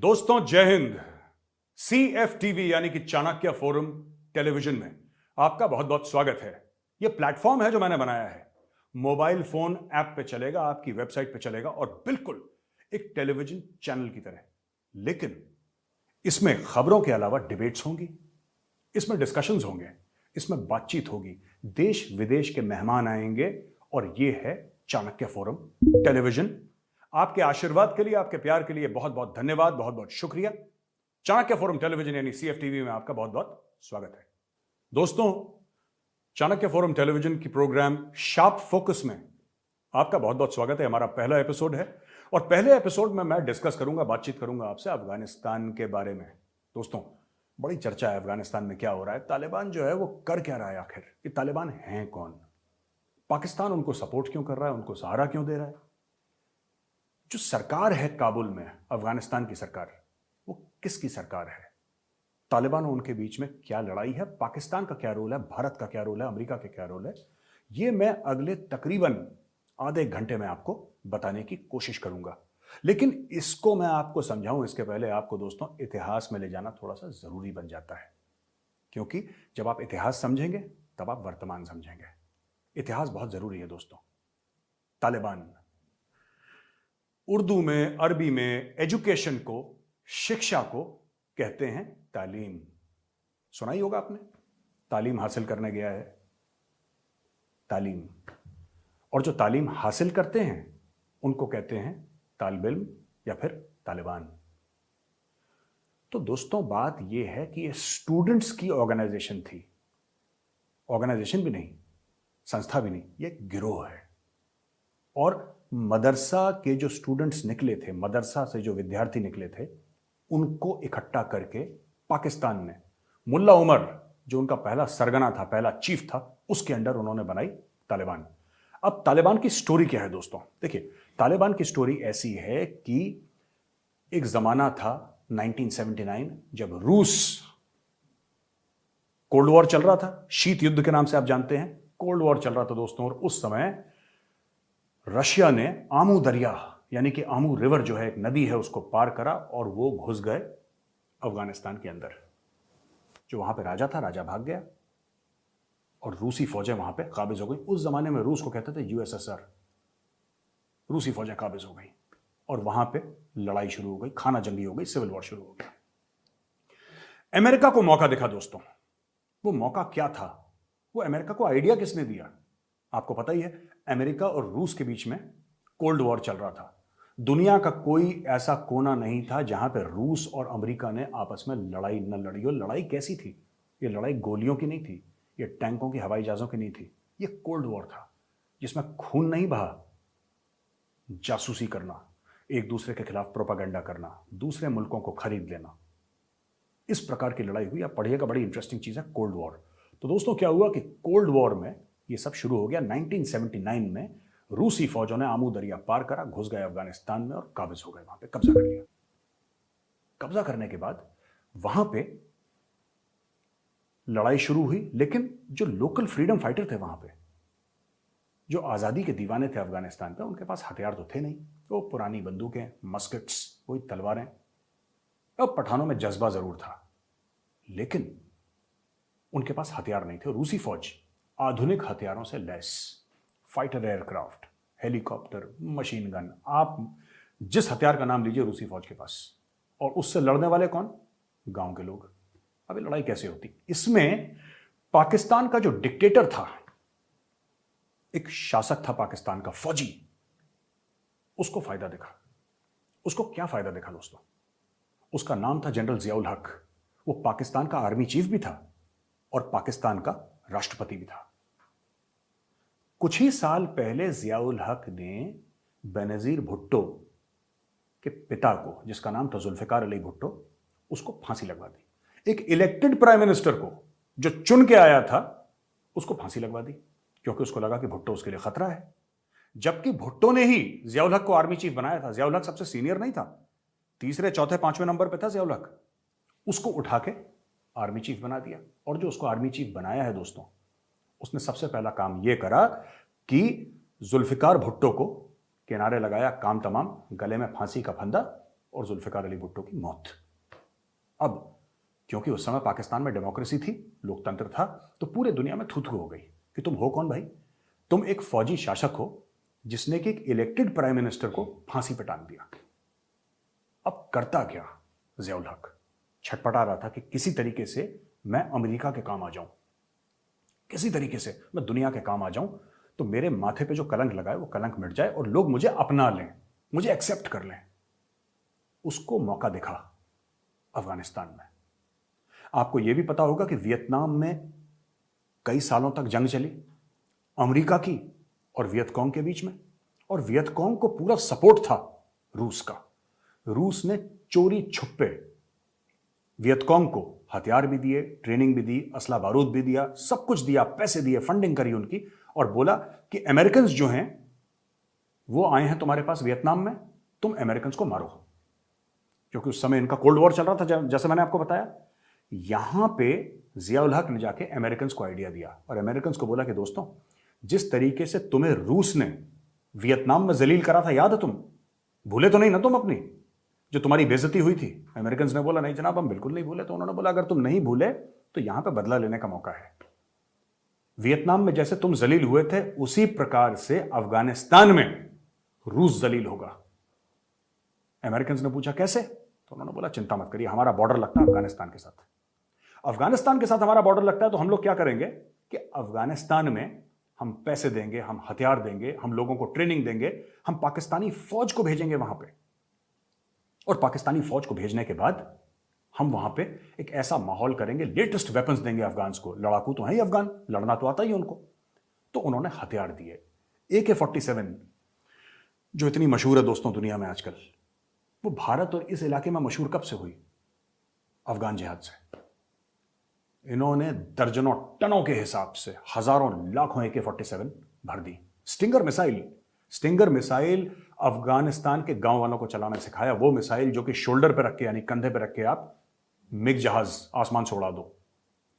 दोस्तों जय हिंद। CFTV यानी कि चाणक्य फोरम टेलीविजन में आपका बहुत बहुत स्वागत है। यह प्लेटफॉर्म है जो मैंने बनाया है, मोबाइल फोन ऐप पे चलेगा, आपकी वेबसाइट पे चलेगा और बिल्कुल एक टेलीविजन चैनल की तरह। लेकिन इसमें खबरों के अलावा डिबेट्स होंगी, इसमें डिस्कशंस होंगे, इसमें बातचीत होगी, देश विदेश के मेहमान आएंगे और यह है चाणक्य फोरम टेलीविजन। आपके आशीर्वाद के लिए, आपके प्यार के लिए बहुत बहुत धन्यवाद, बहुत बहुत शुक्रिया। चाणक्य फोरम टेलीविजन यानी CFTV में आपका बहुत बहुत स्वागत है। दोस्तों, चाणक्य फोरम टेलीविजन की प्रोग्राम शार्प फोकस में आपका बहुत बहुत स्वागत है। हमारा पहला एपिसोड है और पहले एपिसोड में मैं डिस्कस करूंगा, बातचीत करूंगा आपसे अफगानिस्तान के बारे में। दोस्तों, बड़ी चर्चा है अफगानिस्तान में क्या हो रहा है, तालिबान जो है वो कर क्या रहा है, आखिर ये तालिबान हैं कौन, पाकिस्तान उनको सपोर्ट क्यों कर रहा है, उनको सहारा क्यों दे रहा है, जो सरकार है काबुल में, अफगानिस्तान की सरकार, वो किसकी सरकार है, तालिबान और उनके बीच में क्या लड़ाई है, पाकिस्तान का क्या रोल है, भारत का क्या रोल है, अमेरिका का क्या रोल है, ये मैं अगले तकरीबन आधे घंटे में आपको बताने की कोशिश करूंगा। लेकिन इसको मैं आपको समझाऊं इसके पहले आपको दोस्तों इतिहास में ले जाना थोड़ा सा जरूरी बन जाता है, क्योंकि जब आप इतिहास समझेंगे तब आप वर्तमान समझेंगे। इतिहास बहुत जरूरी है दोस्तों। तालिबान उर्दू में, अरबी में एजुकेशन को, शिक्षा को कहते हैं तालीम। सुना ही होगा आपने, तालीम हासिल करने गया है, तालीम। और जो तालीम हासिल करते हैं उनको कहते हैं तालिब इल्म या फिर तालिबान। तो दोस्तों बात यह है कि ये स्टूडेंट्स की ऑर्गेनाइजेशन थी, ऑर्गेनाइजेशन भी नहीं, संस्था भी नहीं, ये गिरोह है। और मदरसा के जो स्टूडेंट्स निकले थे, मदरसा से जो विद्यार्थी निकले थे, उनको इकट्ठा करके पाकिस्तान ने मुल्ला उमर, जो उनका पहला सरगना था, पहला चीफ था, उसके अंडर उन्होंने बनाई तालिबान। अब तालिबान की स्टोरी क्या है दोस्तों? देखिए, तालिबान की स्टोरी ऐसी है कि एक जमाना था 1979 जब रूस, कोल्ड वॉर चल रहा था, शीत युद्ध के नाम से आप जानते हैं, कोल्ड वॉर चल रहा था दोस्तों। और उस समय रशिया ने आमू दरिया यानी कि आमू रिवर जो है, एक नदी है, उसको पार करा और वो घुस गए अफगानिस्तान के अंदर। जो वहां पे राजा था, राजा भाग गया और रूसी फौजें वहां पे काबिज हो गई। उस जमाने में रूस को कहते थे USSR। रूसी फौजें काबिज हो गई और वहां पे लड़ाई शुरू हो गई, खाना जंगी हो गई, सिविल वॉर शुरू हो गया। अमेरिका को मौका दिखा दोस्तों। वो मौका क्या था? वो अमेरिका को आइडिया किसने दिया? आपको पता ही है, अमेरिका और रूस के बीच में कोल्ड वॉर चल रहा था। दुनिया का कोई ऐसा कोना नहीं था जहां पे रूस और अमेरिका ने आपस में लड़ाई न लड़ी हो। लड़ाई कैसी थी? ये लड़ाई गोलियों की नहीं थी, ये टैंकों की, हवाई जहाजों की नहीं थी। ये कोल्ड वॉर था जिसमें खून नहीं बहा, जासूसी करना, एक दूसरे के खिलाफ प्रोपागेंडा करना, दूसरे मुल्कों को खरीद लेना, इस प्रकार की लड़ाई हुई। आप पढ़िएगा, बड़ी इंटरेस्टिंग चीज है कोल्ड वॉर। तो दोस्तों क्या हुआ कि कोल्ड वॉर में ये सब शुरू हो गया। 1979 में रूसी फौजों ने आमू दरिया पार करा, घुस गए अफगानिस्तान में और काबिज हो गए, वहां पे कब्जा कर लिया। कब्जा करने के बाद वहां पे लड़ाई शुरू हुई। लेकिन जो लोकल फ्रीडम फाइटर थे वहां पे, जो आजादी के दीवाने थे अफगानिस्तान पे, उनके पास हथियार तो थे नहीं। वो पुरानी बंदूकें, मस्केट्स, वही तलवारें। अब पठानों में जज्बा जरूर था, लेकिन उनके पास हथियार नहीं थे। रूसी फौज आधुनिक हथियारों से लैस, fighter aircraft, helicopter, machine gun, आप जिस हथियार का नाम लीजिए रूसी फौज के पास। और उससे लड़ने वाले कौन? गांव के लोग। अब ये लड़ाई कैसे होती? इसमें पाकिस्तान का जो डिक्टेटर था, एक शासक था पाकिस्तान का, फौजी, उसको फायदा दिखा। उसको क्या फायदा दिखा दोस्तों? उसका नाम था जनरल जियाउल हक। वो पाकिस्तान का आर्मी चीफ भी था और पाकिस्तान का राष्ट्रपति भी था। कुछ ही साल पहले जियाउल हक ने बेनजीर भुट्टो के पिता को, जिसका नाम था जुल्फिकार अली भुट्टो, उसको फांसी लगवा दी। एक इलेक्टेड प्राइम मिनिस्टर को, जो चुन के आया था, उसको फांसी लगवा दी, क्योंकि उसको लगा कि भुट्टो उसके लिए खतरा है। जबकि भुट्टो ने ही जियाउल हक को आर्मी चीफ बनाया था। जियाउल हक सबसे सीनियर नहीं था, तीसरे, चौथे, पांचवें नंबर पे था जियाउल हक। उसको उठा के आर्मी चीफ बना दिया। और जो उसको आर्मी चीफ बनाया है दोस्तों, उसने सबसे पहला काम यह करा कि जुल्फिकार भुट्टो को किनारे लगाया, काम तमाम, गले में फांसी का फंदा, और जुल्फिकार अली भुट्टो की मौत। अब क्योंकि उस समय पाकिस्तान में डेमोक्रेसी थी, लोकतंत्र था, तो पूरे दुनिया में थू थू हो गई कि तुम हो कौन भाई? तुम एक फौजी शासक हो जिसने कि एक इलेक्टेड प्राइम मिनिस्टर को फांसी पे टांग दिया। अब करता क्या? जियाउल हक छटपटा रहा था कि किसी तरीके से मैं अमेरिका के काम आ जाऊं, किसी तरीके से मैं दुनिया के काम आ जाऊं, तो मेरे माथे पे जो कलंक लगा है वो कलंक मिट जाए और लोग मुझे अपना लें, मुझे एक्सेप्ट कर लें। उसको मौका दिखा अफगानिस्तान में। आपको यह भी पता होगा कि वियतनाम में कई सालों तक जंग चली अमेरिका की और वियतकॉन्ग के बीच में, और वियतकॉन्ग को पूरा सपोर्ट था रूस का। रूस ने चोरी छुपे वियतकॉन्ग को हथियार भी दिए, ट्रेनिंग भी दी, असला बारूद भी दिया, सब कुछ दिया, पैसे दिए, फंडिंग करी उनकी, और बोला कि अमेरिकन जो हैं वो आए हैं तुम्हारे पास वियतनाम में, तुम अमेरिकन को मारो। क्योंकि उस समय इनका कोल्ड वॉर चल रहा था, जैसे मैंने आपको बताया। यहां पे जियाउल हक ने जाके अमेरिकन को आइडिया दिया और अमेरिकन को बोला कि दोस्तों, जिस तरीके से तुम्हें रूस ने वियतनाम में जलील करा था, याद है? तुम भूले तो नहीं ना तुम अपनी जो तुम्हारी बेइज्जती हुई थी? अमेरिकन ने बोला नहीं जनाब, हम बिल्कुल नहीं भूले। तो उन्होंने बोला अगर तुम नहीं भूले तो यहां पे बदला लेने का मौका है। वियतनाम में जैसे तुम जलील हुए थे, उसी प्रकार से अफगानिस्तान में रूस जलील होगा। अमेरिकन ने पूछा कैसे? तो उन्होंने बोला चिंता मत करिए, हमारा बॉर्डर लगता है अफगानिस्तान के साथ। अफगानिस्तान के साथ हमारा बॉर्डर लगता है तो हम लोग क्या करेंगे कि अफगानिस्तान में हम पैसे देंगे, हम हथियार देंगे, हम लोगों को ट्रेनिंग देंगे, हम पाकिस्तानी फौज को भेजेंगे वहां पे, और पाकिस्तानी फौज को भेजने के बाद हम वहां पे एक ऐसा माहौल करेंगे, लेटेस्ट वेपन्स देंगे अफगान्स को। लड़ाकू तो हैं ही अफगान, लड़ना तो आता ही उनको। तो उन्होंने हथियार दिए। AK-47 जो इतनी मशहूर है दोस्तों दुनिया में आजकल, वो भारत और इस इलाके में मशहूर कब से हुई? अफगान जिहाद से। इन्होंने दर्जनों टनों के हिसाब से हजारों लाखों AK-47 भर दी। स्टिंगर मिसाइल अफगानिस्तान के गांव वालों को चलाना सिखाया। वो मिसाइल जो कि शोल्डर पे रख के, यानी कंधे पे रख के आप मिग जहाज आसमान से उड़ा दो,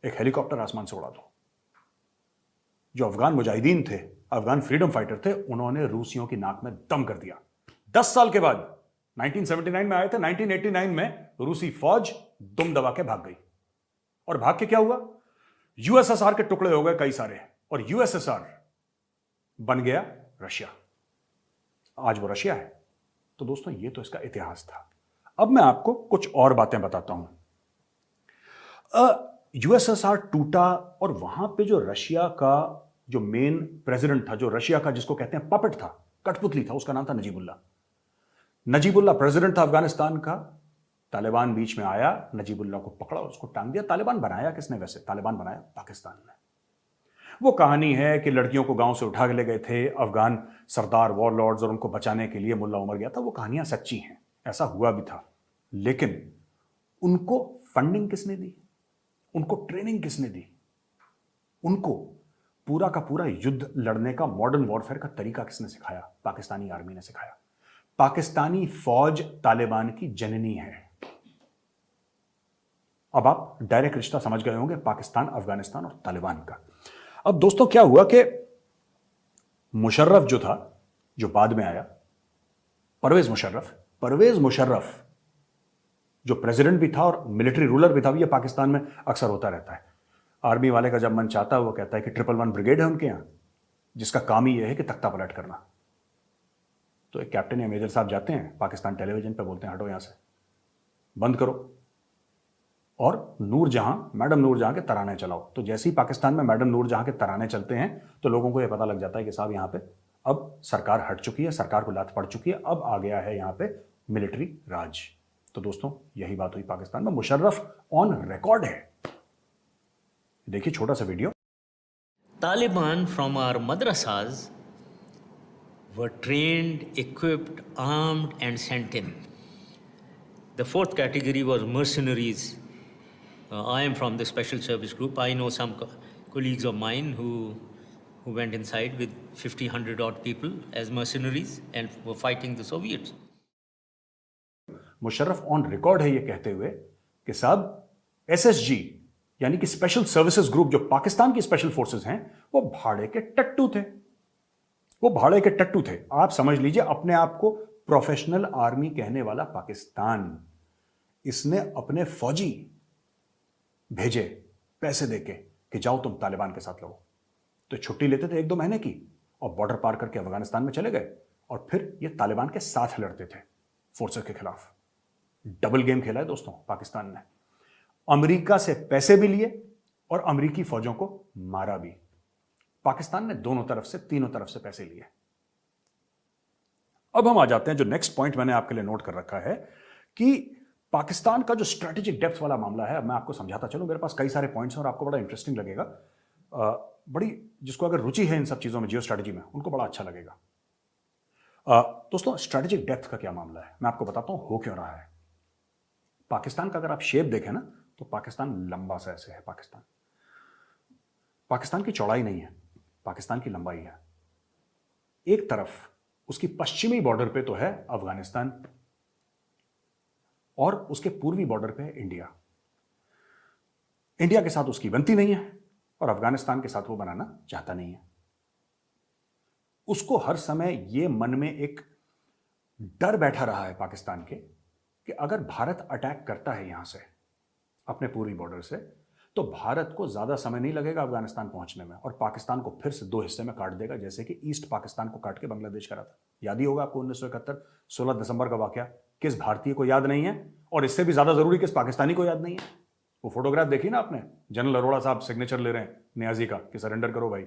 एक हेलीकॉप्टर आसमान से उड़ा दो। जो अफगान मुजाहिदीन थे, अफगान फ्रीडम फाइटर थे, उन्होंने रूसियों की नाक में दम कर दिया। 10 साल के बाद 1979 में आए थे, 1989 में रूसी फौज दुम दबा के भाग गई। और भाग के क्या हुआ? USSR के टुकड़े हो गए कई सारे, और USSR बन गया रशिया। आज वो रशिया है। तो दोस्तों ये तो इसका इतिहास था। अब मैं आपको कुछ और बातें बताता हूं। USSR टूटा और वहां पे जो रशिया का जो मेन प्रेसिडेंट था, जो रशिया का जिसको कहते हैं पपेट था, कठपुतली था, उसका नाम था नजीबुल्ला प्रेसिडेंट था अफगानिस्तान का। तालिबान बीच में आया, नजीबुल्ला को पकड़ा और उसको टांग दिया। तालिबान बनाया किसने वैसे? तालिबान बनाया पाकिस्तान ने। वो कहानी है कि लड़कियों को गांव से उठा के ले गए थे अफगान सरदार, वॉरलॉर्ड्स, और उनको बचाने के लिए मुल्ला उमर गया था। वो कहानियां सच्ची हैं, ऐसा हुआ भी था। लेकिन उनको फंडिंग किसने दी? उनको ट्रेनिंग किसने दी? उनको पूरा का पूरा युद्ध लड़ने का, मॉडर्न वॉरफेयर का तरीका किसने सिखाया? पाकिस्तानी आर्मी ने सिखाया। पाकिस्तानी फौज तालिबान की जननी है। अब आप डायरेक्ट रिश्ता समझ गए होंगे पाकिस्तान, अफगानिस्तान और तालिबान का। अब दोस्तों क्या हुआ कि मुशर्रफ जो था, जो बाद में आया, परवेज मुशर्रफ जो प्रेसिडेंट भी था और मिलिट्री रूलर भी था। ये पाकिस्तान में अक्सर होता रहता है। आर्मी वाले का जब मन चाहता है वो कहता है कि 111 ब्रिगेड है उनके यहां, जिसका काम ही यह है कि तख्ता पलट करना। तो एक कैप्टन या मेजर साहब जाते हैं पाकिस्तान टेलीविजन पे, बोलते हैं हटो यहां से, बंद करो, और मैडम नूरजहां के तराने चलाओ। तो जैसे ही पाकिस्तान में मैडम नूरजहां के तराने चलते हैं तो लोगों को यह पता लग जाता है कि साहब यहां पे अब सरकार हट चुकी है, सरकार को लात पड़ चुकी है, अब आ गया है यहां पे मिलिट्री राज। तो दोस्तों यही बात हुई पाकिस्तान में। मुशर्रफ ऑन रिकॉर्ड है। देखिए छोटा सा video. Taliban from our madrasas were trained, equipped, armed and sent in. The fourth category was mercenaries. I am from the special service group. I know some colleagues of mine who went inside with 50, 100 odd people as mercenaries and were fighting the Soviets. Musharraf on record है ये कहते हुए कि साहब SSG यानी कि special services group, जो पाकिस्तान की स्पेशल फोर्सेस हैं, वो भाड़े के टट्टू थे। आप समझ लीजिए अपने आप को प्रोफेशनल आर्मी कहने वाला पाकिस्तान, इसने अपने फौजी भेजे पैसे देके कि जाओ तुम तालिबान के साथ लड़ो। तो छुट्टी लेते थे 1-2 महीने की और बॉर्डर पार करके अफगानिस्तान में चले गए और फिर ये तालिबान के साथ लड़ते थे फोर्सेस के खिलाफ। डबल गेम खेला है दोस्तों पाकिस्तान ने। अमेरिका से पैसे भी लिए और अमेरिकी फौजों को मारा भी। पाकिस्तान ने दोनों तरफ से, तीनों तरफ से पैसे लिए। अब हम आ जाते हैं जो नेक्स्ट पॉइंट मैंने आपके लिए नोट कर रखा है कि पाकिस्तान का जो स्ट्रेटेजिक डेप्थ वाला मामला है। अब मैं आपको समझाता चलूं, मेरे पास कई सारे पॉइंट्स हैं और आपको बड़ा इंटरेस्टिंग लगेगा। बड़ी जिसको अगर रुचि है इन सब चीजों में, जियो स्ट्रेटेजी में, उनको बड़ा अच्छा लगेगा। दोस्तों, स्ट्रेटेजिक डेप्थ का क्या मामला है मैं आपको बताता हूं हो क्यों रहा है। पाकिस्तान का अगर आप शेप देखें ना तो पाकिस्तान लंबा सा ऐसे है। पाकिस्तान की चौड़ाई नहीं है, पाकिस्तान की लंबाई है। एक तरफ उसकी पश्चिमी बॉर्डर पे तो है अफगानिस्तान और उसके पूर्वी बॉर्डर पे है इंडिया। इंडिया के साथ उसकी बनती नहीं है और अफगानिस्तान के साथ वो बनाना चाहता नहीं है। उसको हर समय ये मन में एक डर बैठा रहा है पाकिस्तान के कि अगर भारत अटैक करता है यहां से अपने पूर्वी बॉर्डर से, तो भारत को ज्यादा समय नहीं लगेगा अफगानिस्तान पहुंचने में और पाकिस्तान को फिर से 2 हिस्से में काट देगा, जैसे कि ईस्ट पाकिस्तान को काट के बांग्लादेश करा था। याद ही होगा आपको 1971 16 दिसंबर का वाकया। किस भारतीय को याद नहीं है? और इससे भी ज्यादा जरूरी किस पाकिस्तानी को याद नहीं है? वो फोटोग्राफ देखी ना आपने, जनरल अरोड़ा साहब सिग्नेचर ले रहे हैं नियाजी का कि सरेंडर करो भाई,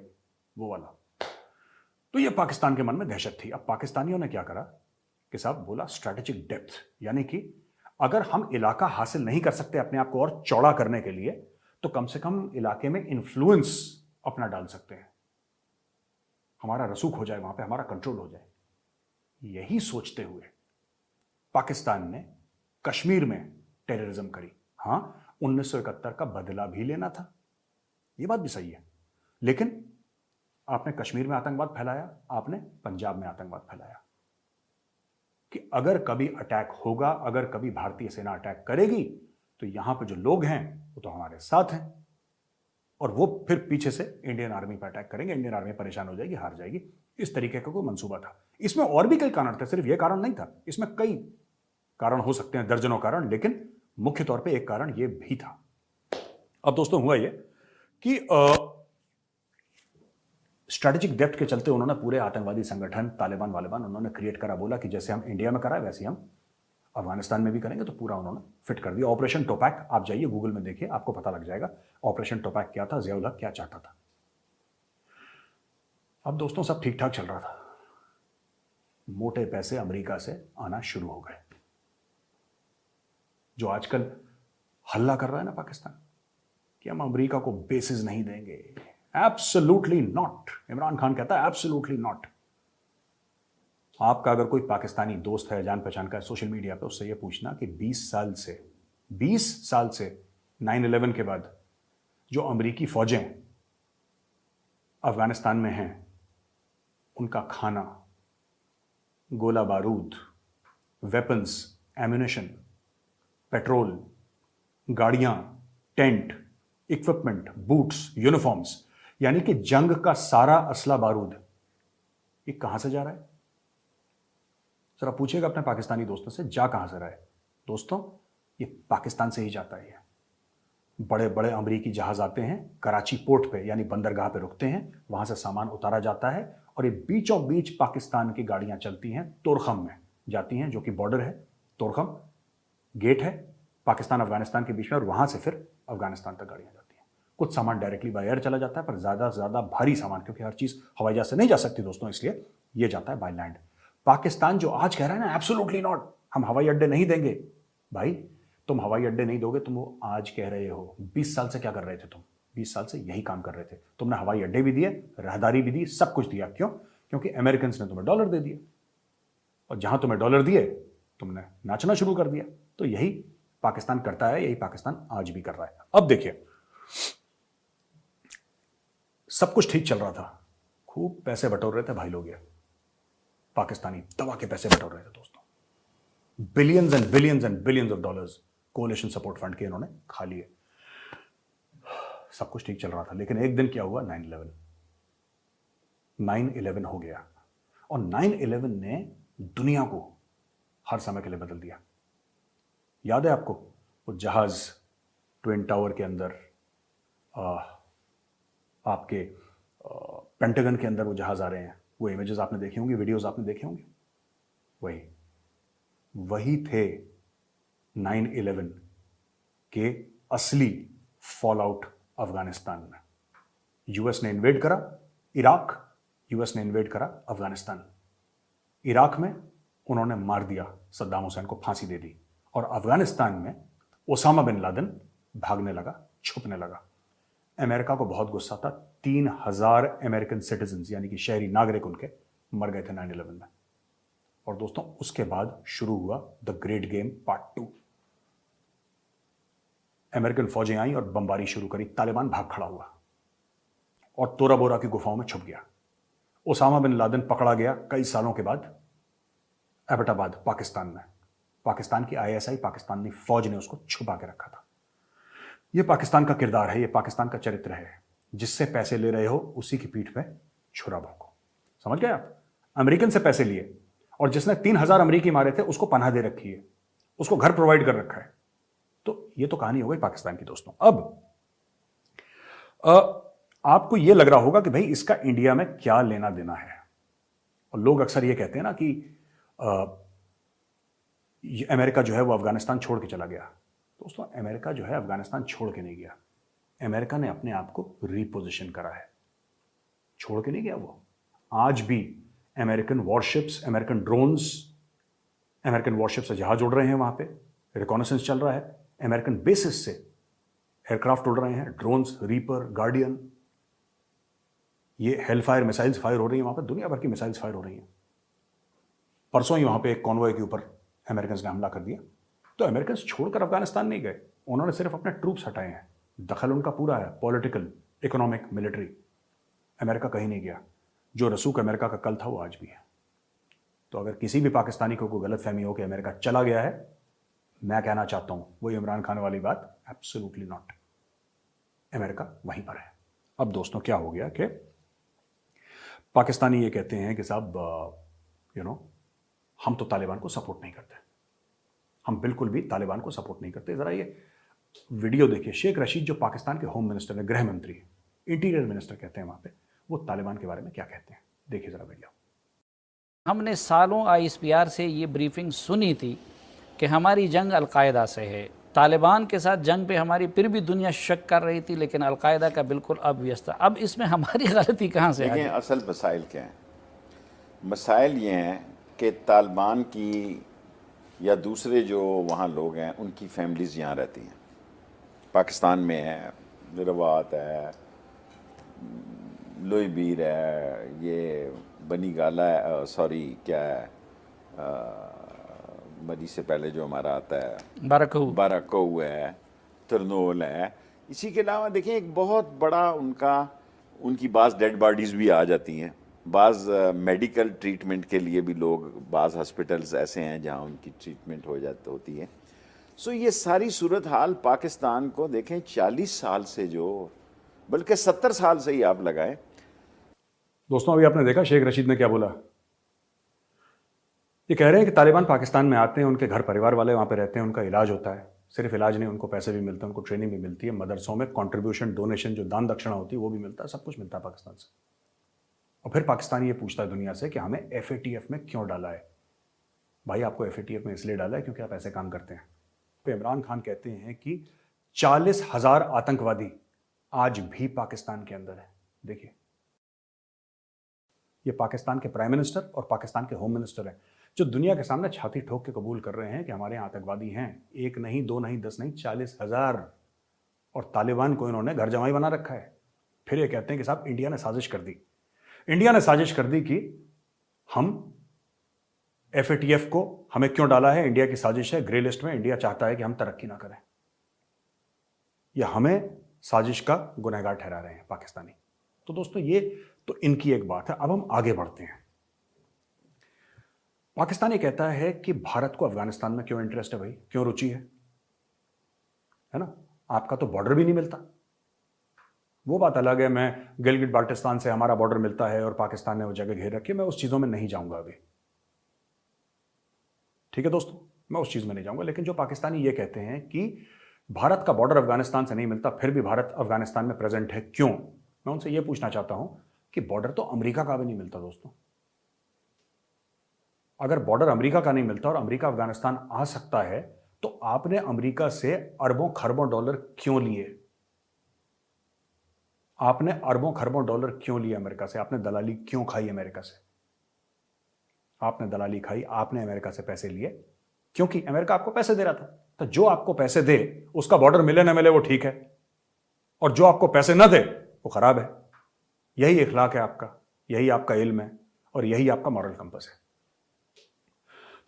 वो वाला। तो ये पाकिस्तान के मन में दहशत थी। अब पाकिस्तानियों ने क्या करा कि साहब बोला स्ट्रेटेजिक डेप्थ, यानी कि अगर हम इलाका हासिल नहीं कर सकते अपने आप को और चौड़ा करने के लिए, तो कम से कम इलाके में इन्फ्लुएंस अपना डाल सकते हैं, हमारा रसूख हो जाए वहां पे, हमारा कंट्रोल हो जाए। यही सोचते हुए पाकिस्तान ने कश्मीर में टेररिज्म करी। हां, 1971 का बदला भी लेना था, यह बात भी सही है, लेकिन आपने कश्मीर में आतंकवाद फैलाया, आपने पंजाब में आतंकवाद फैलाया कि अगर कभी अटैक होगा, अगर कभी भारतीय सेना अटैक करेगी, तो यहां पे जो लोग हैं वो तो हमारे साथ हैं और वो फिर पीछे से इंडियन आर्मी पर अटैक करेंगे, इंडियन आर्मी परेशान हो जाएगी, हार जाएगी। इस तरीके का कोई मंसूबा था। इसमें और भी कई कारण थे, सिर्फ ये कारण नहीं था। इसमें कई कारण हो सकते हैं, दर्जनों कारण, लेकिन मुख्य तौर पे एक कारण ये भी था। अब दोस्तों हुआ ये कि स्ट्रेटेजिक डेप्थ के चलते उन्होंने पूरे आतंकवादी संगठन तालिबान वालिबान उन्होंने क्रिएट करा। बोला कि जैसे हम इंडिया में करा है वैसे हम अफगानिस्तान में भी करेंगे, तो पूरा उन्होंने फिट कर दिया। ऑपरेशन टोपैक, आप जाइए गूगल में देखिए, आपको पता लग जाएगा ऑपरेशन टोपैक क्या था, ज़िया उल हक क्या चाहता था। अब दोस्तों सब ठीक ठाक चल रहा था, मोटे पैसे अमेरिका से आना शुरू हो गए। जो आजकल हल्ला कर रहा है ना पाकिस्तान कि हम अमेरिका को बेसिस नहीं देंगे, एब्सोल्युटली नॉट। इमरान खान कहता है एब्सोल्युटली नॉट। आपका अगर कोई पाकिस्तानी दोस्त है, जान पहचान का है सोशल मीडिया पे, उससे यह पूछना कि 20 साल से 9/11 के बाद जो अमेरिकी फौजें अफगानिस्तान में हैं, उनका खाना, गोला बारूद, वेपन्स, एम्यूनेशन, पेट्रोल, गाड़ियां, टेंट, इक्विपमेंट, बूट्स, यूनिफॉर्म्स, यानी कि जंग का सारा असला बारूद, ये कहां से जा रहा है? जरा पूछिएगा अपने पाकिस्तानी दोस्तों से, जा कहां से रहा है? दोस्तों, ये पाकिस्तान से ही जाता है। बड़े बड़े अमेरिकी जहाज आते हैं, कराची पोर्ट पे यानी बंदरगाह पे रुकते हैं, वहां से सामान उतारा जाता है और ये बीचों बीच पाकिस्तान की गाड़ियां चलती हैं, तोरखम में जाती हैं, जो कि बॉर्डर है। तोरखम गेट है पाकिस्तान अफगानिस्तान के बीच में, और वहां से फिर अफगानिस्तान तक गाड़ियां जाती हैं। कुछ सामान डायरेक्टली बाय एयर चला जाता है, पर ज्यादा से ज्यादा भारी सामान, क्योंकि हर चीज हवाई जहाज से नहीं जा सकती दोस्तों, इसलिए यह जाता है बाय लैंड। पाकिस्तान जो आज कह रहा है ना एब्सोल्युटली नॉट, हम हवाई अड्डे नहीं देंगे, भाई तुम हवाई अड्डे नहीं दोगे, तुम वो आज कह रहे हो। 20 साल से क्या कर रहे थे तुम? 20 साल से यही काम कर रहे थे। तुमने हवाई अड्डे भी दिए, रहदारी भी दी, सब कुछ दिया। क्यों? क्योंकि अमेरिकन ने तुम्हें डॉलर दे दिए, और जहां तुम्हें डॉलर दिए तुमने नाचना शुरू कर दिया। तो यही पाकिस्तान करता है, यही पाकिस्तान आज भी कर रहा है। अब देखिए, सब कुछ ठीक चल रहा था, खूब पैसे बटोर रहे थे भाई लोग, ये पाकिस्तानी दवा के पैसे बटोर रहे थे दोस्तों, billions and billions and billions of dollars coalition support fund के इन्होंने खा लिए। सब कुछ ठीक चल रहा था, लेकिन एक दिन क्या हुआ? 9/11 हो गया। और 9/11 ने दुनिया को हर समय के लिए बदल दिया। याद है आपको वो जहाज ट्विन टावर के अंदर, आपके पेंटागन के अंदर वो जहाज आ रहे हैं, वो इमेजेस आपने देखे होंगे, वीडियोस आपने देखे होंगे। वही थे 9/11 के असली फॉल आउट अफगानिस्तान में। यूएस ने इन्वेड करा इराक, यूएस ने इन्वेड करा अफगानिस्तान। इराक में उन्होंने मार दिया सद्दाम हुसैन को, फांसी दे दी, और अफगानिस्तान में ओसामा बिन लादेन भागने लगा, छुपने लगा। अमेरिका को बहुत गुस्सा था। 3,000 अमेरिकन सिटीजन यानी कि शहरी नागरिक उनके मर गए थे 9/11 में। और दोस्तों उसके बाद शुरू हुआ the great game part 2। American फौजें आई और बमबारी शुरू करी। तालिबान भाग खड़ा हुआ और तोरा बोरा की गुफाओं में छुप गया। ओसामा बिन लादेन पकड़ा गया कई सालों के बाद एबटाबाद, पाकिस्तान में। पाकिस्तान की ISI, पाकिस्तानी फौज ने उसको छुपा के रखा था। यह पाकिस्तान का किरदार है, यह पाकिस्तान का चरित्र है। जिससे पैसे ले रहे हो उसी की पीठ पे छुरा भोंको। समझ गए आप? अमेरिकन से पैसे लिए और जिसने 3,000 अमेरिकी मारे थे उसको पनाह दे रखी है, उसको घर प्रोवाइड कर रखा है। तो यह तो कहानी हो गई पाकिस्तान की। दोस्तों अब आपको यह लग रहा होगा कि भाई इसका इंडिया में क्या लेना देना है। और लोग अक्सर यह कहते हैं ना कि अमेरिका जो है वो अफगानिस्तान छोड़ के चला गया। दोस्तों अमेरिका जो है अफगानिस्तान छोड़ के नहीं गया, अमेरिका ने अपने आप को रिपोजिशन करा है, छोड़ के नहीं गया वो। आज भी American warships, American drones, American worship से जहाज उड़ रहे हैं, वहां पे रिकॉनेसेंस चल रहा है, अमेरिकन बेसिस से एयरक्राफ्ट उड़ रहे हैं, ड्रोन्स, रीपर, गार्डियन, ये हेलफायर मिसाइल्स फायर हो रही हैं वहां पर, दुनिया भर की मिसाइल्स फायर हो रही हैं। परसों ही वहां पे एक कॉन्वॉय के ऊपर अमेरिकन ने हमला कर दिया। तो अमेरिकन छोड़कर अफगानिस्तान नहीं गए, उन्होंने सिर्फ अपने ट्रूप्स हटाए हैं। दखल उनका पूरा है, पॉलिटिकल, इकोनॉमिक, मिलिट्री। अमेरिका कहीं नहीं गया। जो रसूख अमेरिका का कल था वो आज भी है। तो अगर किसी भी पाकिस्तानी को कोई गलतफहमी हो कि अमेरिका चला गया है, मैं कहना चाहता हूं वही इमरान खान वाली बात, एब्सोल्युटली नॉट। अमेरिका वहीं पर है। अब दोस्तों क्या हो गया कि पाकिस्तानी ये कहते हैं कि साहब हम तो तालिबान को सपोर्ट नहीं करते, हम बिल्कुल भी तालिबान को सपोर्ट नहीं करते। जरा ये वीडियो देखिए। शेख रशीद जो पाकिस्तान के होम मिनिस्टर है, गृह मंत्री, इंटीरियर मिनिस्टर कहते हैं वहां पे, वो तालिबान के बारे में क्या कहते हैं, देखिए जरा वीडियो। हमने सालों ISPR से ये ब्रीफिंग सुनी थी कि हमारी जंग अलकायदा से है, तालिबान के साथ जंग पे हमारी फिर भी दुनिया शक कर रही थी, लेकिन अलकायदा का बिल्कुल ऑब्वियस था। अब इसमें हमारी गलती कहाँ से आई? असल मसाइल क्या हैं? मसाइल ये हैं कि तालिबान की या दूसरे जो वहाँ लोग हैं उनकी फैमिलीज़ यहाँ रहती हैं, पाकिस्तान में है, रवात है, लोई बीर है, ये बनी गाला है, सॉरी क्या है, मरी से पहले जो हमारा आता है बाराकऊ है, तरनोल है। इसी के अलावा देखिए एक बहुत बड़ा उनकी बाज़ डेड बॉडीज़ भी आ जाती हैं। बाज़ मेडिकल ट्रीटमेंट के लिए भी लोग, बाज़ हॉस्पिटल्स ऐसे हैं जहाँ उनकी ट्रीटमेंट होती है। सो ये सारी सूरत हाल पाकिस्तान को देखें 40 साल से, जो बल्कि 70 साल से ही आप लगाएं। दोस्तों अभी आपने देखा शेख रशीद ने क्या बोला। ये कह रहे हैं कि तालिबान पाकिस्तान में आते हैं, उनके घर परिवार वाले वहाँ पे रहते हैं, उनका इलाज होता है। सिर्फ इलाज नहीं, उनको पैसे भी मिलते हैं, उनको ट्रेनिंग भी मिलती है, मदरसों में कंट्रीब्यूशन, डोनेशन, जो दान दक्षिणा होती है वो भी मिलता है, सब कुछ मिलता है पाकिस्तान से। और फिर पाकिस्तान ये पूछता है दुनिया से कि हमें FATF में क्यों डाला है। भाई आपको FATF में इसलिए डाला है क्योंकि आप ऐसे काम करते हैं। तो इमरान खान कहते हैं कि 40,000 आतंकवादी आज भी पाकिस्तान के अंदर है। देखिए ये पाकिस्तान के प्राइम मिनिस्टर और पाकिस्तान के होम मिनिस्टर हैं जो दुनिया के सामने छाती ठोक के कबूल कर रहे हैं कि हमारे यहाँ आतंकवादी हैं। 1 नहीं, 2 नहीं, 10 नहीं, 40,000। और तालिबान को इन्होंने घर जमाई बना रखा है। फिर ये कहते हैं कि साहब इंडिया ने साजिश कर दी। इंडिया ने साजिश कर दी कि हम FATF को हमें क्यों डाला है, इंडिया की साजिश है, ग्रे लिस्ट में। इंडिया चाहता है कि हम तरक्की ना करें, या हमें साजिश का गुनहगार ठहरा रहे हैं पाकिस्तानी। तो दोस्तों ये तो इनकी एक बात है। अब हम आगे बढ़ते हैं। पाकिस्तान ये कहता है कि भारत को अफगानिस्तान में क्यों इंटरेस्ट है भाई, क्यों रुचि है ना? आपका तो बॉर्डर भी नहीं मिलता। वो बात अलग है, मैं गिलगिट बाल्टिस्तान से हमारा बॉर्डर मिलता है और पाकिस्तान ने वो जगह घेर रखी है, मैं उस चीजों में नहीं जाऊंगा अभी। ठीक है दोस्तों, मैं उस चीज में नहीं जाऊंगा, लेकिन जो पाकिस्तानी ये कहते हैं कि भारत का बॉर्डर अफगानिस्तान से नहीं मिलता फिर भी भारत अफगानिस्तान में प्रेजेंट है, क्यों? मैं उनसे ये पूछना चाहता हूं कि बॉर्डर तो अमेरिका का भी नहीं मिलता दोस्तों। अगर बॉर्डर अमेरिका का नहीं मिलता और अमेरिका अफगानिस्तान आ सकता है, तो आपने अमेरिका से अरबों खरबों डॉलर क्यों लिए? आपने अरबों खरबों डॉलर क्यों लिए अमेरिका से? आपने दलाली क्यों खाई अमेरिका से? आपने दलाली खाई, आपने अमेरिका से पैसे लिए क्योंकि अमेरिका आपको पैसे दे रहा था। तो जो आपको पैसे दे उसका बॉर्डर मिले ना मिले वो ठीक है, और जो आपको पैसे ना दे वो खराब है। यही इखलाक है आपका, यही आपका इल्म है, और यही आपका मॉरल कंपस है।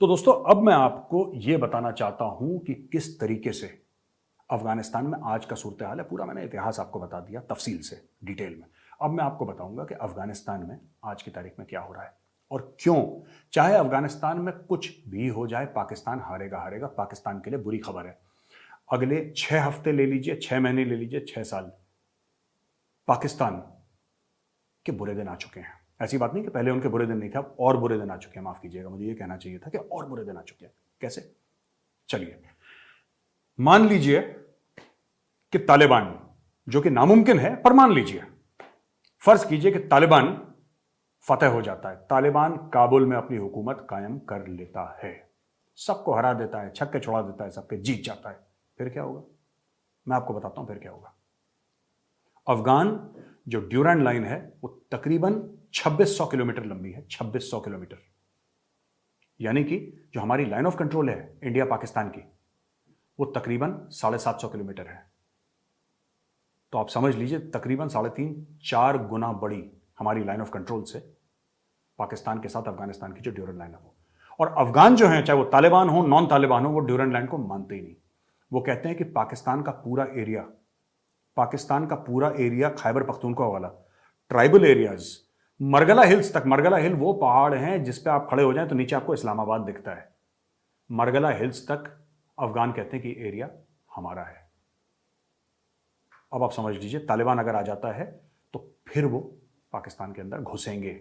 तो दोस्तों, अब मैं आपको यह बताना चाहता हूं कि किस तरीके से अफगानिस्तान में आज का सूरत हाल है। पूरा मैंने इतिहास आपको बता दिया तफसील से, डिटेल में। अब मैं आपको बताऊंगा कि अफगानिस्तान में आज की तारीख में क्या हो रहा है और क्यों। चाहे अफगानिस्तान में कुछ भी हो जाए, पाकिस्तान हारेगा हारेगा। पाकिस्तान के लिए बुरी खबर है। अगले 6 हफ्ते ले लीजिए, 6 महीने ले लीजिए, 6 साल, पाकिस्तान के बुरे दिन आ चुके हैं। ऐसी बात नहीं कि पहले उनके बुरे दिन नहीं थे, अब और बुरे दिन आ चुके हैं। माफ कीजिएगा, मुझे ये कहना चाहिए था कि और बुरे दिन आ चुके हैं। कैसे? चलिए, मान लीजिए कि तालिबान, जो कि नामुमकिन है पर मान लीजिए, फर्ज कीजिए कि तालिबान फतेह हो जाता है, तालिबान काबुल में अपनी हुकूमत कायम कर लेता है, सबको हरा देता है, छक्के छुड़ा देता है, सबके जीत जाता है। फिर क्या होगा? मैं आपको बताता हूं फिर क्या होगा। अफगान जो ड्यूरैंड लाइन है वो तकरीबन 2600 किलोमीटर लंबी है। 2600 किलोमीटर, यानी कि जो हमारी लाइन ऑफ कंट्रोल है इंडिया पाकिस्तान की, वो तकरीबन 750 किलोमीटर है। तो आप समझ लीजिए तकरीबन 3.5-4 गुना बड़ी हमारी लाइन ऑफ कंट्रोल से पाकिस्तान के साथ अफगानिस्तान की जो ड्यूरैंड लाइन है वो। और अफगान जो है, चाहे वो तालिबान हो नॉन तालिबान हो, वो ड्यूरैंड लाइन को मानते ही नहीं। वो कहते हैं कि पाकिस्तान का पूरा एरिया खैबर पख्तूनख्वा वाला ट्राइबल एरियाज, मरगला हिल्स तक। मरगला हिल वो पहाड़ हैं जिस पे आप खड़े हो जाएं तो नीचे आपको इस्लामाबाद दिखता है। मरगला हिल्स तक अफगान कहते हैं कि एरिया हमारा है। अब आप समझ लीजिए, तालिबान अगर आ जाता है तो फिर वो पाकिस्तान के अंदर घुसेंगे।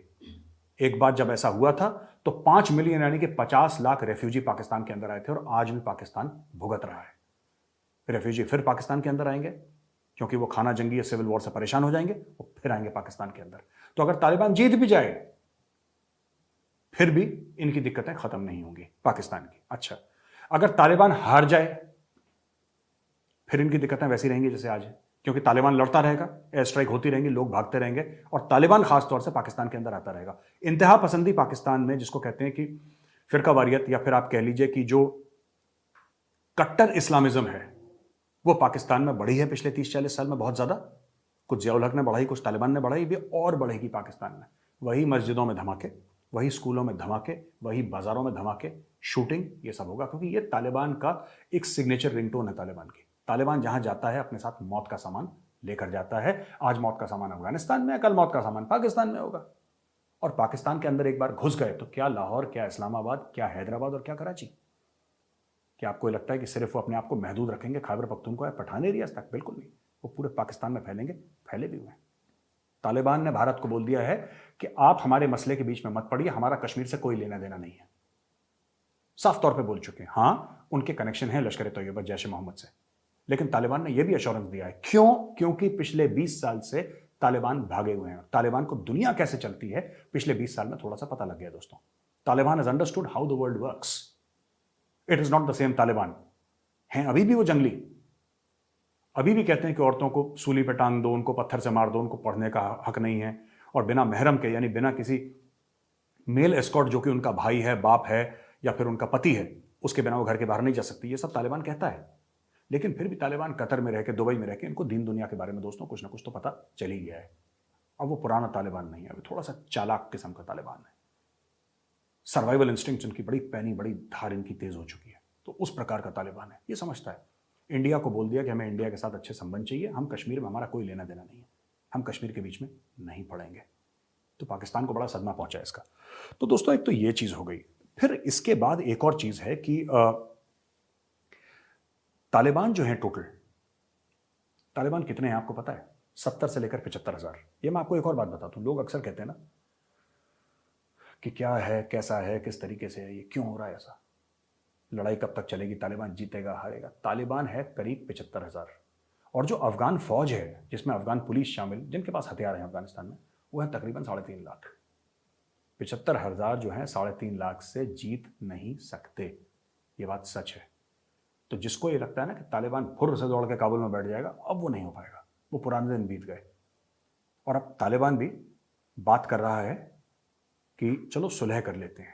एक बार जब ऐसा हुआ था तो 5 मिलियन यानी कि 50 लाख रेफ्यूजी पाकिस्तान के अंदर आए थे, और आज भी पाकिस्तान भुगत रहा है। रेफ्यूजी फिर पाकिस्तान के अंदर आएंगे क्योंकि वो खाना जंगी या सिविल वॉर से परेशान हो जाएंगे, वो फिर आएंगे पाकिस्तान के अंदर। तो अगर तालिबान जीत भी जाए फिर भी इनकी दिक्कतें खत्म नहीं होंगी पाकिस्तान की। अच्छा, अगर तालिबान हार जाए फिर इनकी दिक्कतें वैसी रहेंगी जैसे आज है, क्योंकि तालिबान लड़ता रहेगा, एयर स्ट्राइक होती रहेंगी, लोग भागते रहेंगे, और तालिबान खासतौर से पाकिस्तान के अंदर आता रहेगा। इंतहा पसंदी पाकिस्तान में, जिसको कहते हैं कि फिरका वारियत, या फिर आप कह लीजिए कि जो कट्टर इस्लामिज्म है, वो पाकिस्तान में बढ़ी है पिछले 30-40 साल में बहुत ज्यादा। कुछ जियाउल हक ने बढ़ाई, कुछ तालिबान ने बढ़ाई भी, और बढ़ेगी पाकिस्तान में। वही मस्जिदों में धमाके, वही स्कूलों में धमाके, वही बाजारों में धमाके, शूटिंग, ये सब होगा, क्योंकि ये तालिबान का एक सिग्नेचर रिंगटोन है तालिबान की। तालिबान जहां जाता है अपने साथ मौत का सामान लेकर जाता है। आज मौत का सामान अफगानिस्तान में है, कल मौत का सामान पाकिस्तान में होगा। और पाकिस्तान के अंदर एक बार घुस गए तो क्या लाहौर, क्या इस्लामाबाद, क्या हैदराबाद और क्या कराची? क्या आपको लगता है कि सिर्फ वो अपने आप को महदूद रखेंगे खैबर पख्तूनख्वा या पठान एरियाज तक? बिल्कुल नहीं, वो पूरे पाकिस्तान में फैलेंगे, फैले भी हुए हैं। तालिबान ने भारत को बोल दिया है कि आप हमारे मसले के बीच में मत पड़िए, हमारा कश्मीर से कोई लेना देना नहीं है। साफ तौर पे बोल चुके हैं। हाँ, उनके कनेक्शन है लश्कर तैयबा, जैश मोहम्मद से, लेकिन तालिबान ने यह भी एश्योरेंस दिया है। क्यों? क्योंकि पिछले 20 साल से तालिबान भागे हुए हैं। तालिबान को दुनिया कैसे चलती है पिछले 20 साल में थोड़ा सा पता लग गया दोस्तों। Taliban has understood how the world works. It is not the same Taliban. हैं अभी भी वो जंगली, अभी भी कहते हैं कि औरतों को सूली पे टांग दो, उनको पत्थर से मार दो, उनको पढ़ने का हक नहीं है, और बिना महरम के, यानी बिना किसी मेल एस्कॉर्ट जो कि उनका भाई है, बाप है या फिर उनका पति है, उसके बिना वो घर के बाहर नहीं जा सकती। ये सब तालिबान कहता है। लेकिन फिर भी तालिबान कतर में रह के, दुबई में रह के, इनको दीन दुनिया के बारे में दोस्तों कुछ ना कुछ तो पता चल ही गया है। अब वो पुराना तालिबान नहीं है, अभी थोड़ा सा चालाक किस्म का तालिबान है। सर्वाइवल इंस्टिंक्ट उनकी बड़ी पैनी, बड़ी धार इनकी तेज हो चुकी है। तो उस प्रकार का तालिबान है। ये समझता है, इंडिया को बोल दिया कि हमें इंडिया के साथ अच्छे संबंध चाहिए, हम कश्मीर में हमारा कोई लेना देना नहीं है, हम कश्मीर के बीच में नहीं पड़ेंगे। तो पाकिस्तान को बड़ा सदमा पहुंचा इसका। तो दोस्तों, एक तो ये चीज हो गई। फिर इसके बाद एक और चीज है कि तालिबान जो है, टोटल तालिबान कितने हैं आपको पता है? 70 से लेकर 75,000। ये मैं आपको एक और बात बताता हूं। लोग अक्सर कहते हैं ना कि क्या है, कैसा है, किस तरीके से है, ये क्यों हो रहा है ऐसा। लड़ाई कब तक चलेगी, तालिबान जीतेगा हारेगा। तालिबान है करीब 75,000 और जो अफगान फौज है जिसमें अफगान पुलिस शामिल, जिनके पास हथियार हैं अफगानिस्तान में, वो है तकरीबन 3.5 लाख। 75,000 जो है 3.5 लाख से जीत नहीं सकते, ये बात सच है। तो जिसको ये लगता है ना कि तालिबान फुर्र से दौड़ के काबुल में बैठ जाएगा, अब वो नहीं हो पाएगा, वो पुराने दिन बीत गए। और अब तालिबान भी बात कर रहा है कि चलो सुलह कर लेते हैं,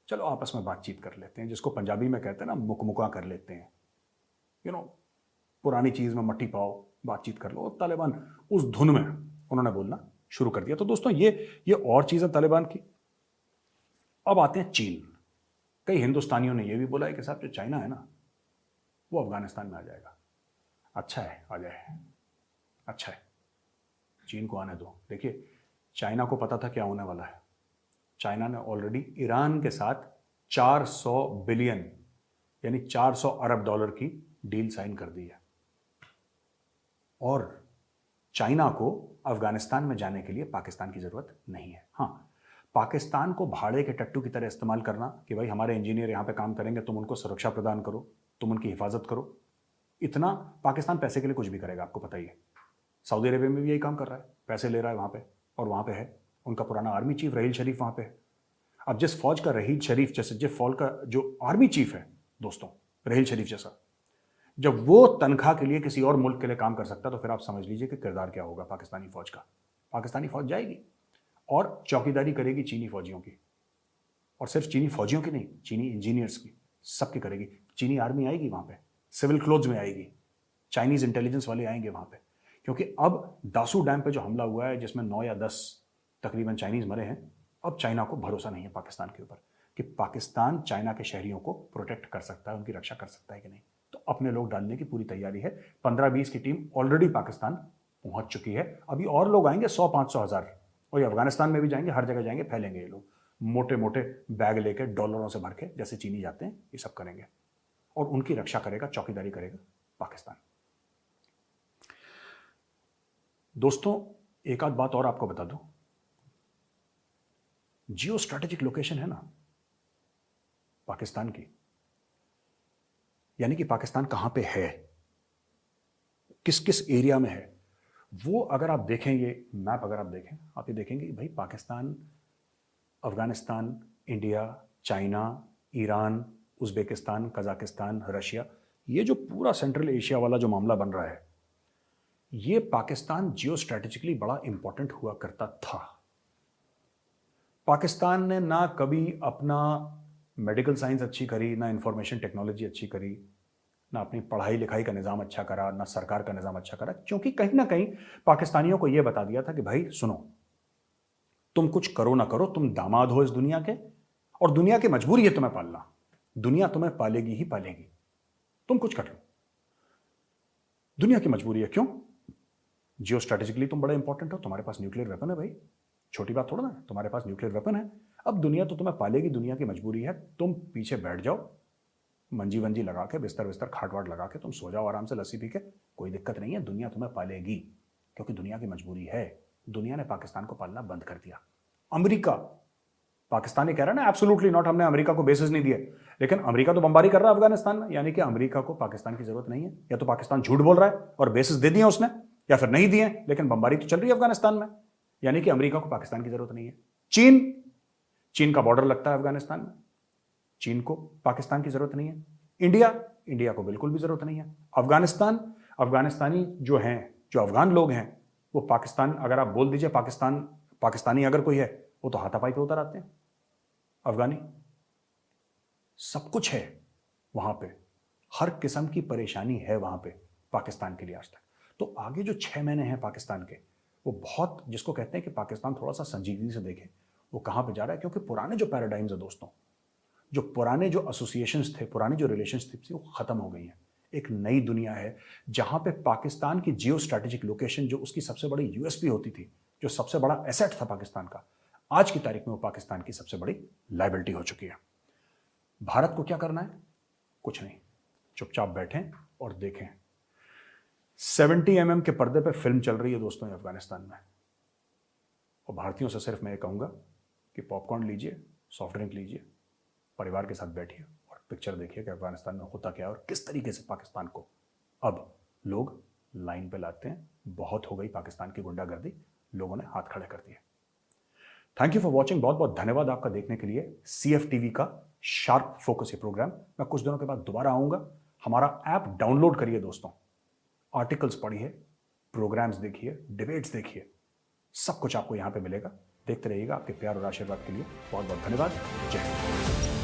चलो आपस में बातचीत कर लेते हैं, जिसको पंजाबी में कहते हैं ना मुकमुका कर लेते हैं, पुरानी चीज़ में मट्टी पाओ, बातचीत कर लो। तालिबान उस धुन में उन्होंने बोलना शुरू कर दिया। तो दोस्तों ये और चीज़ें तालिबान की। अब आते हैं चीन। कई हिंदुस्तानियों ने यह भी बोला है कि साहब जो चाइना है ना, वो अफगानिस्तान में आ जाएगा। अच्छा है, आ जाए, अच्छा है, चीन को आने दो। देखिए, चाइना को पता था क्या होने वाला है। चाइना ने ऑलरेडी ईरान के साथ 400 बिलियन यानी 400 अरब डॉलर की डील साइन कर दी है। और चाइना को अफगानिस्तान में जाने के लिए पाकिस्तान की जरूरत नहीं है। हाँ, पाकिस्तान को भाड़े के टट्टू की तरह इस्तेमाल करना कि भाई हमारे इंजीनियर यहां पे काम करेंगे, तुम उनको सुरक्षा प्रदान करो, तुम उनकी हिफाजत करो, इतना पाकिस्तान पैसे के लिए कुछ भी करेगा, आपको पता ही है। सऊदी अरेबिया में भी यही काम कर रहा है, पैसे ले रहा है वहां पे, और वहां पे है उनका पुराना आर्मी चीफ रहील शरीफ वहां पे है। अब जिस फौज का रहील शरीफ जैसे, जिस फौज का जो आर्मी चीफ है दोस्तों, रहील शरीफ जैसा, जब वो तनख्वाह के लिए किसी और मुल्क के लिए काम कर सकता है, तो फिर आप समझ लीजिए कि किरदार क्या होगा पाकिस्तानी फौज का। पाकिस्तानी फौज जाएगी और चौकीदारी करेगी चीनी फौजियों की, और सिर्फ चीनी फौजियों की नहीं, चीनी इंजीनियर्स की, सबकी करेगी। चीनी आर्मी आएगी वहां पे, सिविल क्लोथ्स में आएगी, चाइनीज इंटेलिजेंस वाले आएंगे वहां पे। क्योंकि अब दासू डैम पे जो हमला हुआ है, जिसमें 9 या 10 तकरीबन चाइनीज मरे हैं, अब चाइना को भरोसा नहीं है पाकिस्तान के ऊपर कि पाकिस्तान चाइना के शहरियों को प्रोटेक्ट कर सकता है, उनकी रक्षा कर सकता है कि नहीं। तो अपने लोग डालने की पूरी तैयारी है। 15-20 की टीम ऑलरेडी पाकिस्तान पहुंच चुकी है। अभी और लोग आएंगे 100-500 हज़ार, और ये अफगानिस्तान में भी जाएंगे, हर जगह जाएंगे, फैलेंगे ये लोग, मोटे मोटे बैग लेके डॉलरों से भर के, जैसे चीनी जाते हैं, ये सब करेंगे। और उनकी रक्षा करेगा, चौकीदारी करेगा पाकिस्तान। दोस्तों, एक आध बात और आपको बता दूं, जियो स्ट्रैटेजिक लोकेशन है ना पाकिस्तान की, यानी कि पाकिस्तान कहां पे है, किस किस एरिया में है, वो अगर आप देखें, ये मैप अगर आप देखें, आप ये देखेंगे भाई Pakistan, Afghanistan, India, China, Iran, Uzbekistan, Kazakhstan, Russia, ये जो पूरा सेंट्रल एशिया वाला जो मामला बन रहा है, ये पाकिस्तान जियो स्ट्रैटेजिकली बड़ा इंपॉर्टेंट हुआ करता था। पाकिस्तान ने ना कभी अपना मेडिकल साइंस अच्छी करी, ना इंफॉर्मेशन टेक्नोलॉजी अच्छी करी, ना अपनी पढ़ाई लिखाई का निज़ाम अच्छा करा, ना सरकार का निज़ाम अच्छा करा, क्योंकि कहीं ना कहीं पाकिस्तानियों को यह बता दिया था कि भाई सुनो, तुम कुछ करो ना करो, तुम दामाद हो इस दुनिया के, और दुनिया की मजबूरी है तुम्हें पालना, दुनिया तुम्हें पालेगी ही पालेगी, तुम कुछ कर लो, दुनिया की मजबूरी है। क्यों? जियो स्ट्रैटेजिकली तुम बड़ा इंपॉर्टेंट हो, तुम्हारे पास न्यूक्लियर वेपन है भाई, छोटी बात थोड़ा ना, तुम्हारे पास न्यूक्लियर वेपन है। अब दुनिया तो तुम्हें पालेगी, दुनिया की मजबूरी है, तुम पीछे बैठ जाओ, मंजी वंजी लगा के, बिस्तर बिस्तर खाट वाट लगा के तुम सो जाओ आराम से, लस्सी पी के, कोई दिक्कत नहीं है, दुनिया तुम्हें पालेगी, क्योंकि दुनिया की मजबूरी है। दुनिया ने पाकिस्तान को पालना बंद कर दिया। अमेरिका, पाकिस्तान कह रहा है ना एब्सोल्युटली नॉट, हमने अमेरिका को बेसिस नहीं दिए, लेकिन अमेरिका तो बमबारी कर रहा है अफगानिस्तान में, यानी कि अमेरिका को पाकिस्तान की जरूरत नहीं है। या तो पाकिस्तान झूठ बोल रहा है और बेसिस दे दिए उसने, या फिर नहीं दिए, लेकिन बमबारी तो चल रही है अफगानिस्तान में, यानी कि अमेरिका को पाकिस्तान की जरूरत नहीं है। चीन का बॉर्डर लगता है अफगानिस्तान में, चीन को पाकिस्तान की जरूरत नहीं है। इंडिया को बिल्कुल भी जरूरत नहीं है। अफगानिस्तानी जो हैं, जो अफगान लोग हैं, वो पाकिस्तान, अगर आप बोल दीजिए पाकिस्तानी अगर कोई है, वो तो हाथापाई पे उतर आते हैं। अफगानी सब कुछ है वहां पे, हर किस्म की परेशानी है वहां पे पाकिस्तान के लिए आज तक। तो आगे जो 6 महीने हैं पाकिस्तान के, वो बहुत, जिसको कहते हैं कि पाकिस्तान थोड़ा सा संजीदगी से देखे वो कहां पे जा रहा है। क्योंकि पुराने जो पैराडाइम्स है दोस्तों, जो पुराने जो एसोसिएशंस थे, पुरानी जो रिलेशनशिप्स थी, वो खत्म हो गई हैं। एक नई दुनिया है जहां पे पाकिस्तान की जियो स्ट्रैटेजिक लोकेशन, जो उसकी सबसे बड़ी यूएसपी होती थी, जो सबसे बड़ा एसेट था पाकिस्तान का, आज की तारीख में वो पाकिस्तान की सबसे बड़ी लायबिलिटी हो चुकी है। भारत को क्या करना है? कुछ नहीं, चुपचाप बैठें और देखें। 70 mm के पर्दे पे फिल्म चल रही है दोस्तों अफगानिस्तान में, और भारतीयों से सिर्फ मैं ये कहूंगा कि पॉपकॉर्न लीजिए, सॉफ्ट ड्रिंक लीजिए, परिवार के साथ बैठिए और पिक्चर देखिए कि अफगानिस्तान में होता क्या है और किस तरीके से पाकिस्तान को अब लोग लाइन पे लाते हैं। बहुत हो गई पाकिस्तान की गुंडागर्दी, लोगों ने हाथ खड़े कर दिए। Thank you for watching. बहुत बहुत धन्यवाद आपका देखने के लिए। CFTV का शार्प फोकस ये प्रोग्राम मैं कुछ दिनों के बाद दोबारा आऊंगा। हमारा ऐप डाउनलोड करिए दोस्तों, आर्टिकल्स पढ़िए, प्रोग्राम्स देखिए, डिबेट्स देखिए, सब कुछ आपको यहां पे मिलेगा। देखते रहिएगा। आपके प्यार और आशीर्वाद के लिए बहुत बहुत धन्यवाद। जय हिंद।